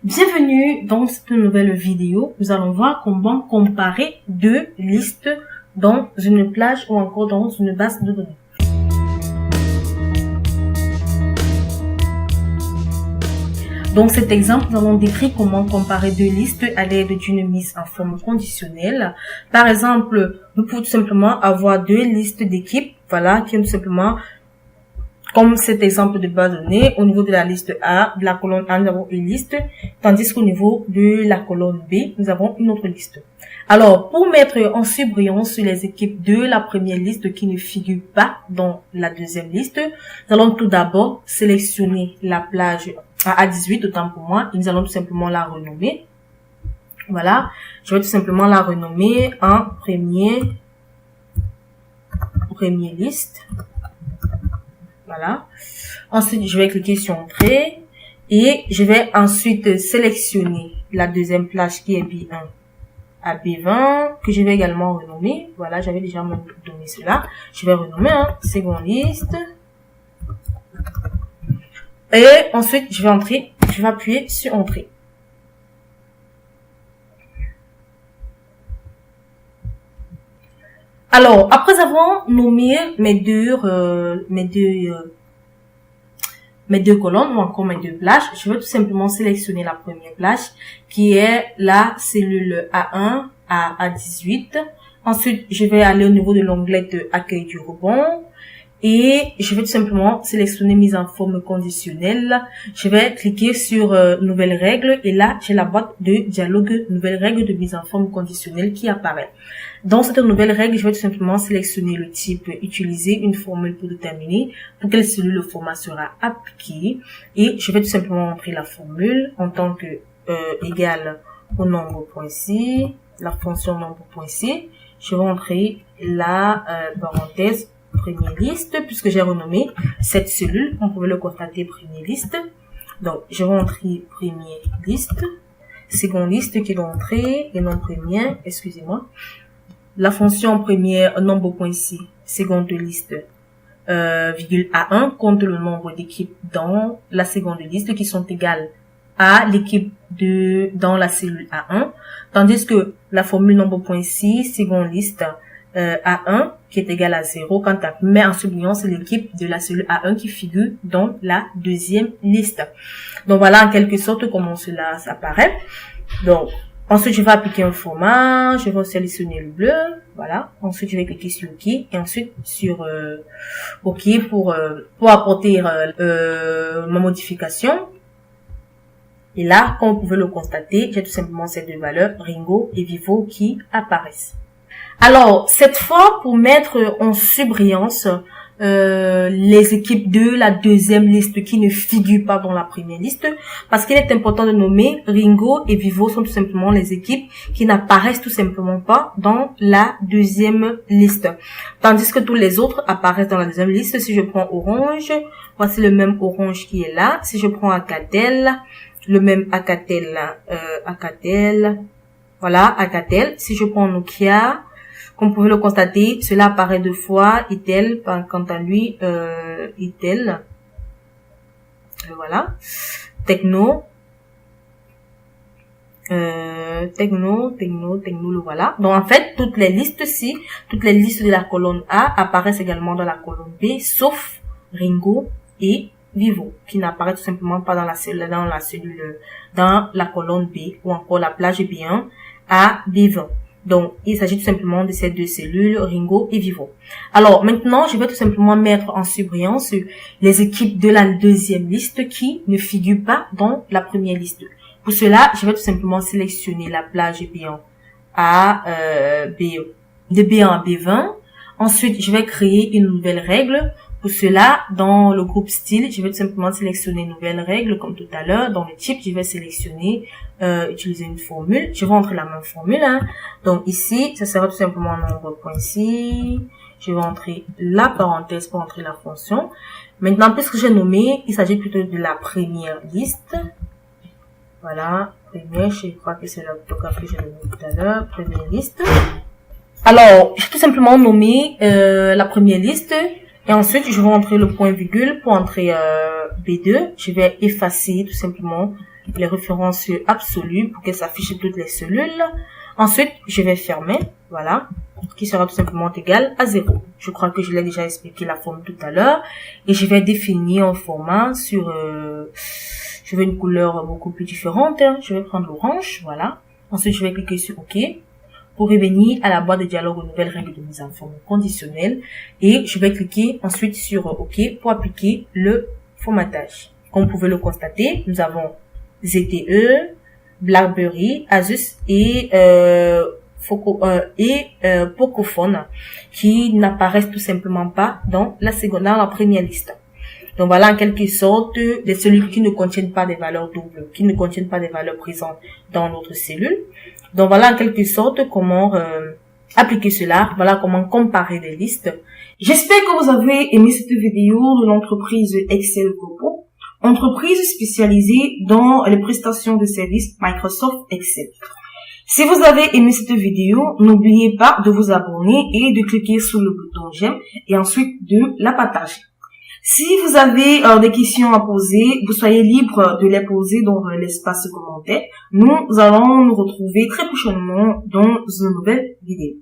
Bienvenue dans cette nouvelle vidéo. Nous allons voir comment comparer deux listes dans une plage ou encore dans une base de données. Dans cet exemple, nous allons décrire comment comparer deux listes à l'aide d'une mise en forme conditionnelle. Par exemple, nous pouvons tout simplement avoir deux listes d'équipes, voilà, qui ont tout simplement, comme cet exemple de base de données, au niveau de la liste A, de la colonne A, nous avons une liste, tandis qu'au niveau de la colonne B, nous avons une autre liste. Alors, pour mettre en surbrillance sur les équipes de la première liste qui ne figure pas dans la deuxième liste, nous allons tout d'abord sélectionner la plage A18, autant pour moi, et nous allons tout simplement la renommer. Voilà, je vais tout simplement la renommer en première liste. Voilà. Ensuite, je vais cliquer sur Entrée et je vais ensuite sélectionner la deuxième plage qui est B1 à B20 que je vais également renommer. Voilà, j'avais déjà donné cela. Je vais renommer seconde liste. Et ensuite, je vais appuyer sur Entrée. Alors, après avoir nommé mes deux colonnes ou encore mes deux plages, je vais tout simplement sélectionner la première plage qui est la cellule A1 à A18. Ensuite, je vais aller au niveau de l'onglet de accueil du rebond et je vais tout simplement sélectionner mise en forme conditionnelle. Je vais cliquer sur nouvelles règles et là, j'ai la boîte de dialogue nouvelles règles de mise en forme conditionnelle qui apparaît. Dans cette nouvelle règle, je vais tout simplement sélectionner le type, utiliser une formule pour déterminer pour quelle cellule le format sera appliqué. Et je vais tout simplement entrer la formule en tant que égale au nombre.c, la fonction nombre.c. Je vais entrer la parenthèse première liste puisque j'ai renommé cette cellule. On pouvait le constater première liste. Donc, je vais entrer première liste, seconde liste qui doit entrer et non première, excusez-moi. La fonction première nombre.c, seconde liste, virgule A1 compte le nombre d'équipes dans la seconde liste qui sont égales à l'équipe dans la cellule A1, tandis que la formule nombre.c, seconde liste, A1 qui est égale à 0, quant à mais en surbrillance, c'est l'équipe de la cellule A1 qui figure dans la deuxième liste. Donc voilà en quelque sorte comment cela s'apparaît. Donc, ensuite, je vais appliquer un format, je vais sélectionner le bleu, voilà. Ensuite, je vais cliquer sur OK et ensuite sur OK pour apporter ma modification. Et là, comme vous pouvez le constater, j'ai tout simplement ces deux valeurs, Ringo et Vivo, qui apparaissent. Alors, cette fois, pour mettre en surbrillance les équipes de la deuxième liste qui ne figurent pas dans la première liste, parce qu'il est important de nommer Ringo et Vivo sont tout simplement les équipes qui n'apparaissent tout simplement pas dans la deuxième liste, tandis que tous les autres apparaissent dans la deuxième liste. Si je prends Orange, voici le même Orange qui est là. Si je prends Alcatel, le même Alcatel, voilà, Alcatel. Si je prends Nokia, comme vous pouvez le constater, cela apparaît deux fois, Itel, quant à lui, Itel, voilà, Techno, le voilà. Donc, en fait, toutes les listes de la colonne A apparaissent également dans la colonne B, sauf Ringo et Vivo, qui n'apparaît tout simplement pas dans la colonne B, ou encore la plage B1 à B20. Donc, il s'agit tout simplement de ces deux cellules, Ringo et Vivo. Alors, maintenant, je vais tout simplement mettre en surbrillance les équipes de la deuxième liste qui ne figurent pas dans la première liste. Pour cela, je vais tout simplement sélectionner la plage B1 à de B1 à B20. Ensuite, je vais créer une nouvelle règle. Pour cela, dans le groupe style, je vais tout simplement sélectionner une nouvelle règle comme tout à l'heure. Dans le type, je vais sélectionner utiliser une formule. Je vais entrer la même formule. Donc ici, ça sera tout simplement nombre.c. Je vais entrer la parenthèse pour entrer la fonction. Maintenant, puisque j'ai nommé, il s'agit plutôt de la première liste. Voilà, première, je crois que c'est l'orthographe que j'ai nommé tout à l'heure. Première liste. Alors, je vais tout simplement nommer la première liste. Et ensuite, je vais entrer le point virgule pour entrer B2. Je vais effacer tout simplement les références absolues pour qu'elle s'affiche toutes les cellules. Ensuite, je vais fermer, voilà, qui sera tout simplement égal à 0. Je crois que je l'ai déjà expliqué la forme tout à l'heure. Et je vais définir un format sur, je veux une couleur beaucoup plus différente. Je vais prendre l'orange, voilà. Ensuite, je vais cliquer sur OK pour revenir à la boîte de dialogue aux nouvelles règles de mise en forme conditionnelle. Et je vais cliquer ensuite sur OK pour appliquer le formatage. Comme vous pouvez le constater, nous avons ZTE, BlackBerry, Asus et Pocophone qui n'apparaissent tout simplement pas dans la première liste. Donc voilà en quelque sorte des cellules qui ne contiennent pas des valeurs doubles, qui ne contiennent pas des valeurs présentes dans notre cellule. Donc voilà en quelque sorte comment appliquer cela, voilà comment comparer des listes. J'espère que vous avez aimé cette vidéo de l'entreprise Excel Coco, entreprise spécialisée dans les prestations de services Microsoft Excel. Si vous avez aimé cette vidéo, n'oubliez pas de vous abonner et de cliquer sur le bouton j'aime et ensuite de la partager. Si vous avez des questions à poser, vous soyez libre de les poser dans l'espace commentaire. Nous allons nous retrouver très prochainement dans une nouvelle vidéo.